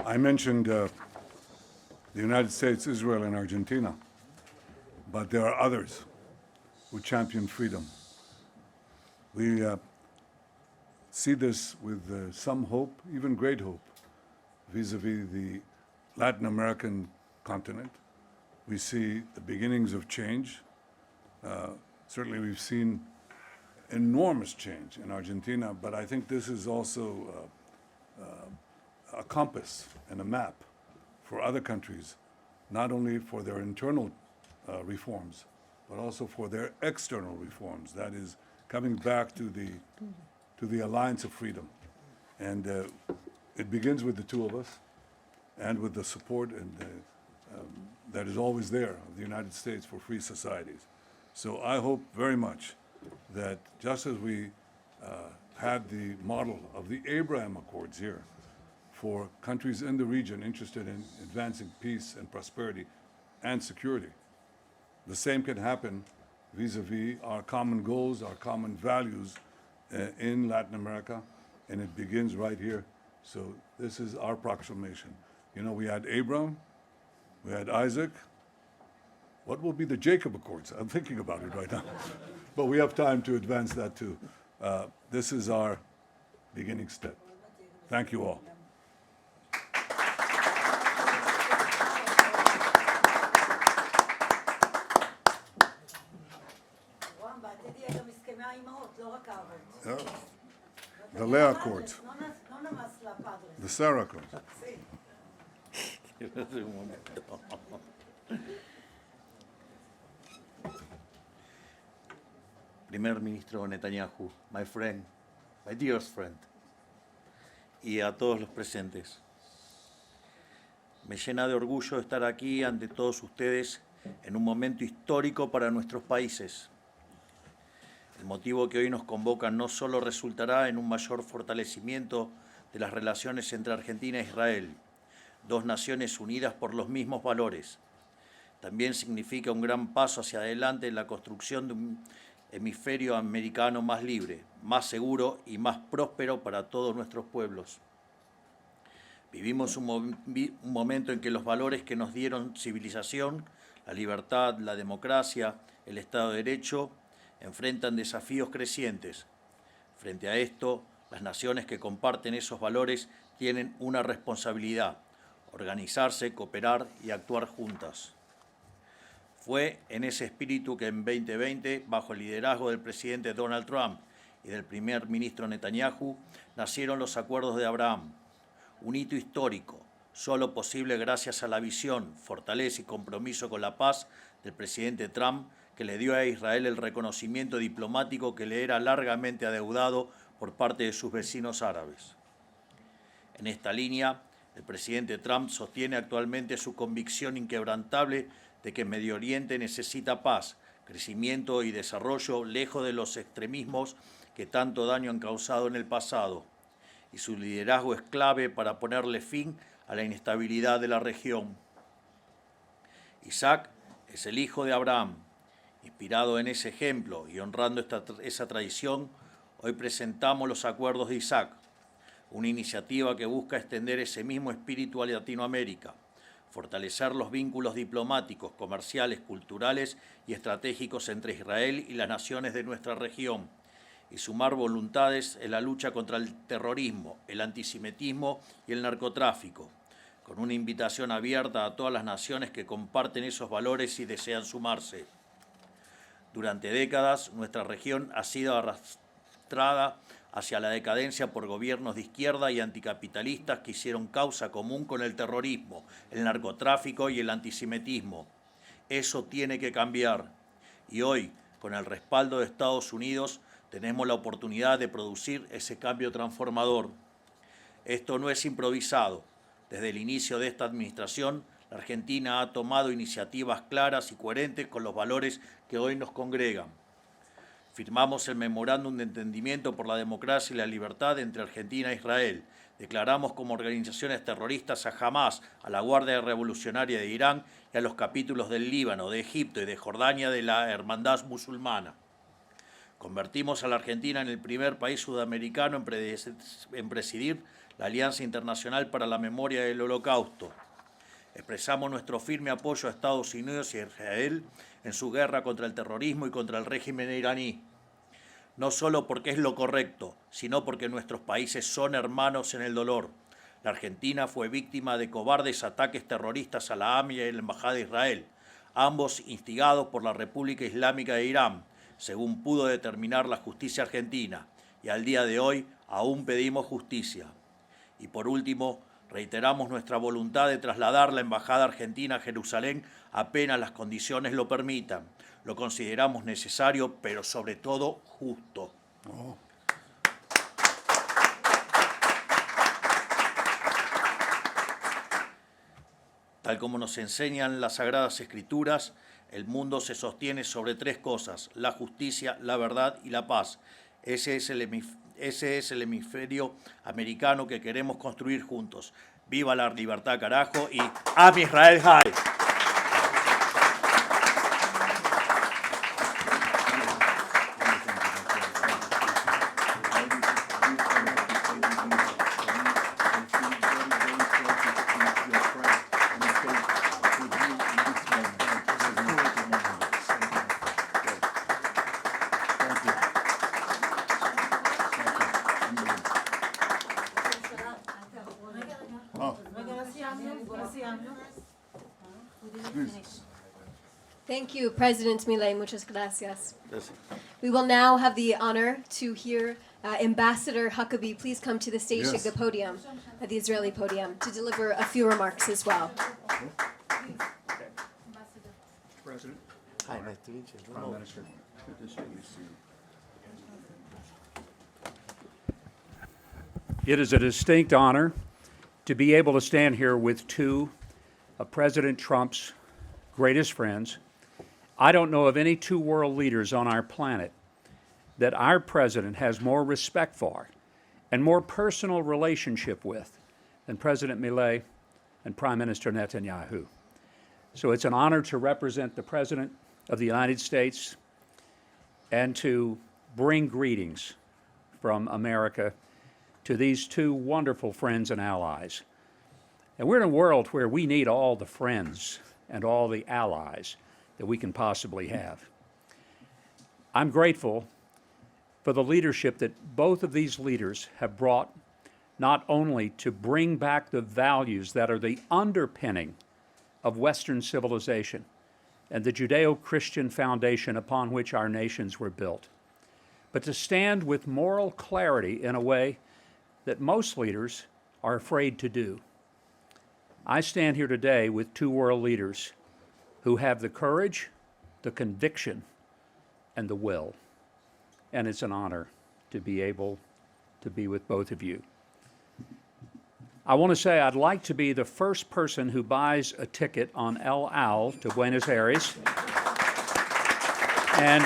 I mentioned the United States, Israel, and Argentina, but there are others who champion freedom. We see this with some hope, even great hope, vis-a-vis the Latin American continent. We see the beginnings of change. Certainly we've seen enormous change in Argentina, but I think this is also a compass and a map for other countries, not only for their internal reforms, but also for their external reforms. That is coming back to the alliance of freedom. And it begins with the two of us and with the support and that is always there of the United States for free societies. So I hope very much that just as we had the model of the Abraham Accords here for countries in the region interested in advancing peace and prosperity and security, the same can happen vis-a-vis our common goals, our common values in Latin America, and it begins right here. So this is our proclamation. You know, we had Abraham, we had Isaac. What will be the Jacob Accords? I'm thinking about it right now. But we have time to advance that too. This is our beginning step. Thank you all. The Leah Accords. The Sarah Accords. Primer ministro Netanyahu, my friend, my dearest friend, y a todos los presentes. Me llena de orgullo estar aquí ante todos ustedes en un momento histórico para nuestros países. El motivo que hoy nos convoca no solo resultará en un mayor fortalecimiento de las relaciones entre Argentina e Israel, dos naciones unidas por los mismos valores. También significa un gran paso hacia adelante en la construcción de un hemisferio americano más libre, más seguro y más próspero para todos nuestros pueblos. Vivimos un momento en que los valores que nos dieron civilización, la libertad, la democracia, el Estado de Derecho, enfrentan desafíos crecientes. Frente a esto, las naciones que comparten esos valores tienen una responsabilidad: organizarse, cooperar y actuar juntas. Fue en ese espíritu que en 2020, bajo el liderazgo del presidente Donald Trump y del primer ministro Netanyahu, nacieron los Acuerdos de Abraham, un hito histórico, solo posible gracias a la visión, fortaleza y compromiso con la paz del presidente Trump, que le dio a Israel el reconocimiento diplomático que le era largamente adeudado por parte de sus vecinos árabes. En esta línea, el presidente Trump sostiene actualmente su convicción inquebrantable de que Medio Oriente necesita paz, crecimiento y desarrollo lejos de los extremismos que tanto daño han causado en el pasado, y su liderazgo es clave para ponerle fin a la inestabilidad de la región. Isaac es el hijo de Abraham. Inspirado en ese ejemplo y honrando esa tradición, hoy presentamos los Acuerdos de Isaac, una iniciativa que busca extender ese mismo espíritu a Latinoamérica, fortalecer los vínculos diplomáticos, comerciales, culturales y estratégicos entre Israel y las naciones de nuestra región, y sumar voluntades en la lucha contra el terrorismo, el antisemitismo y el narcotráfico, con una invitación abierta a todas las naciones que comparten esos valores y desean sumarse. Durante décadas, nuestra región ha sido arrastrada hacia la decadencia por gobiernos de izquierda y anticapitalistas que hicieron causa común con el terrorismo, el narcotráfico y el antisemitismo. Eso tiene que cambiar. Y hoy, con el respaldo de Estados Unidos, tenemos la oportunidad de producir ese cambio transformador. Esto no es improvisado. Desde el inicio de esta administración, la Argentina ha tomado iniciativas claras y coherentes con los valores que hoy nos congregan. Firmamos el memorándum de entendimiento por la democracia y la libertad entre Argentina e Israel. Declaramos como organizaciones terroristas a Hamás, a la Guardia Revolucionaria de Irán y a los capítulos del Líbano, de Egipto y de Jordania de la Hermandad Musulmana. Convertimos a la Argentina en el primer país sudamericano en presidir la Alianza Internacional para la Memoria del Holocausto. Expresamos nuestro firme apoyo a Estados Unidos y a Israel en su guerra contra el terrorismo y contra el régimen iraní. No solo porque es lo correcto, sino porque nuestros países son hermanos en el dolor. La Argentina fue víctima de cobardes ataques terroristas a la AMIA y a la Embajada de Israel, ambos instigados por la República Islámica de Irán, según pudo determinar la justicia argentina, y al día de hoy aún pedimos justicia. Y por último, reiteramos nuestra voluntad de trasladar la Embajada Argentina a Jerusalén apenas las condiciones lo permitan. Lo consideramos necesario, pero sobre todo justo. Oh. Tal como nos enseñan las Sagradas Escrituras, el mundo se sostiene sobre tres cosas: la justicia, la verdad y la paz. Ese es el hemisferio americano que queremos construir juntos. ¡Viva la libertad, carajo! Y ¡Am Israel Hay! Thank you, President Miلیy. Muchas gracias. We will now have the honor to hear Ambassador Huckabee please come to the stage, Yes. take the podium, the Israeli podium, to deliver a few remarks as well. President. Hi, nice to meet you. Prime Minister. Good to see you. It is a distinct honor to be able to stand here with two of President Trump's greatest friends. I don't know of any two world leaders on our planet that our president has more respect for and more personal relationship with than President Miلیy and Prime Minister Netanyahu. So it's an honor to represent the President of the United States and to bring greetings from America to these two wonderful friends and allies. And we're in a world where we need all the friends and all the allies that we can possibly have. I'm grateful for the leadership that both of these leaders have brought, not only to bring back the values that are the underpinning of Western civilization and the Judeo-Christian foundation upon which our nations were built, but to stand with moral clarity in a way that most leaders are afraid to do. I stand here today with two world leaders who have the courage, the conviction, and the will. And it's an honor to be able to be with both of you. I want to say I'd like to be the first person who buys a ticket on El Al to Buenos Aires. And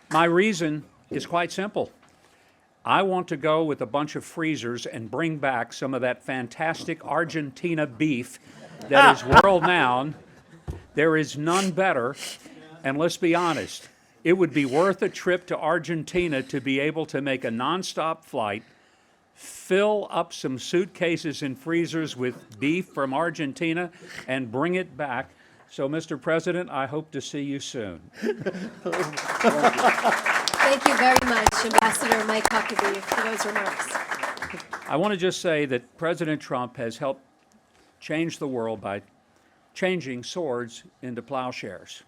my reason is quite simple. I want to go with a bunch of freezers and bring back some of that fantastic Argentina beef that is world renowned. There is none better. And let's be honest, it would be worth a trip to Argentina to be able to make a nonstop flight, fill up some suitcases and freezers with beef from Argentina, and bring it back. So, Mr. President, I hope to see you soon. Thank you very much, Ambassador Mike Huckabee, for those remarks. I want to just say that President Trump has helped change the world by changing swords into plowshares.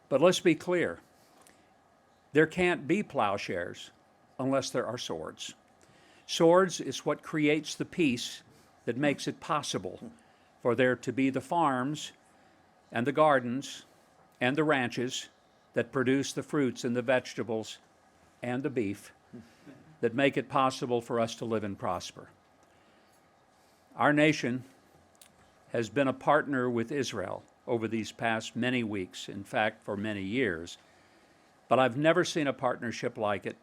But let's be clear, there can't be plowshares unless there are swords. Swords is what creates the peace that makes it possible for there to be the farms and the gardens and the ranches that produce the fruits and the vegetables and the beef that make it possible for us to live and prosper. Our nation has been a partner with Israel over these past many weeks, in fact, for many years, but I've never seen a partnership like it,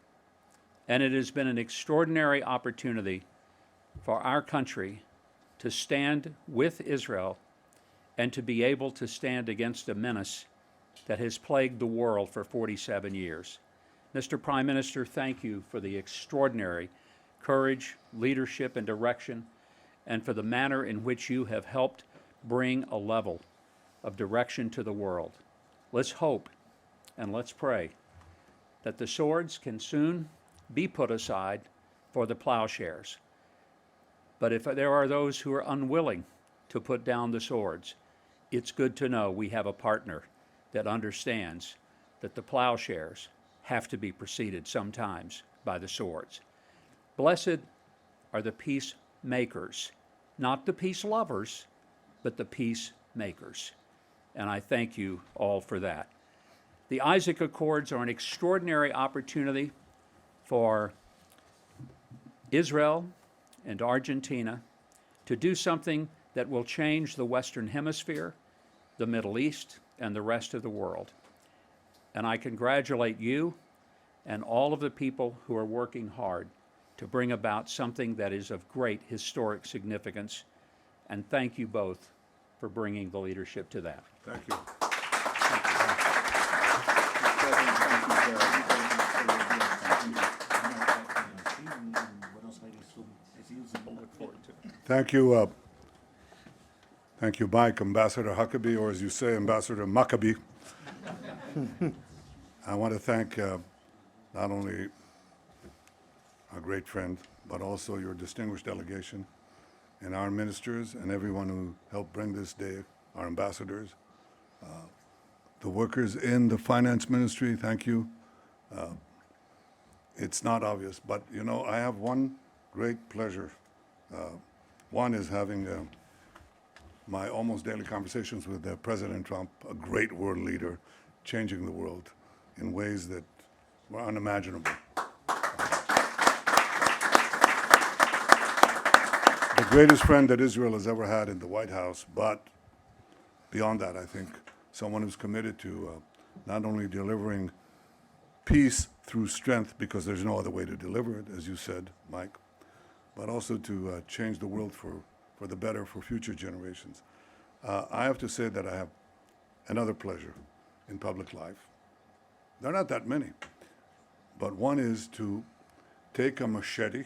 and it has been an extraordinary opportunity for our country to stand with Israel and to be able to stand against a menace that has plagued the world for 47 years. Mr. Prime Minister, thank you for the extraordinary courage, leadership, and direction, and for the manner in which you have helped bring a level of direction to the world. Let's hope and let's pray that the swords can soon be put aside for the plowshares. But if there are those who are unwilling to put down the swords, it's good to know we have a partner that understands that the plowshares have to be preceded sometimes by the swords. Blessed are the peacemakers, not the peace lovers, but the peacemakers. And I thank you all for that. The Isaac Accords are an extraordinary opportunity for Israel and Argentina to do something that will change the Western Hemisphere, the Middle East, and the rest of the world. And I congratulate you and all of the people who are working hard to bring about something that is of great historic significance. And thank you both for bringing the leadership to that. Thank you. Thank you. Thank you, Mike, Ambassador Huckabee, or as you say, Ambassador Maccabee. I want to thank not only our great friend, but also your distinguished delegation and our ministers and everyone who helped bring this day, our ambassadors, the workers in the finance ministry, thank you. It's not obvious, but you know, I have one great pleasure. One is having my almost daily conversations with President Trump, a great world leader, changing the world in ways that were unimaginable. The greatest friend that Israel has ever had in the White House, but beyond that, I think someone who's committed to not only delivering peace through strength, because there's no other way to deliver it, as you said, Mike, but also to change the world for the better for future generations. I have to say that I have another pleasure in public life. There are not that many, but one is to take a machete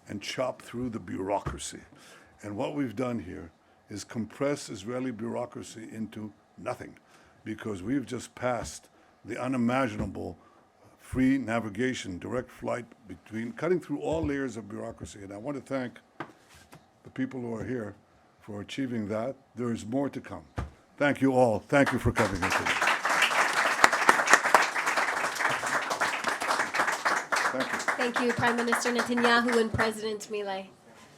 and chop through the bureaucracy. And what we've done here is compress Israeli bureaucracy into nothing, because we've just passed the unimaginable free navigation, direct flight between, cutting through all layers of bureaucracy. And I want to thank the people who are here for achieving that. There is more to come. Thank you all. Thank you for coming in today. Thank you. Thank you, Prime Minister Netanyahu and President Milyay.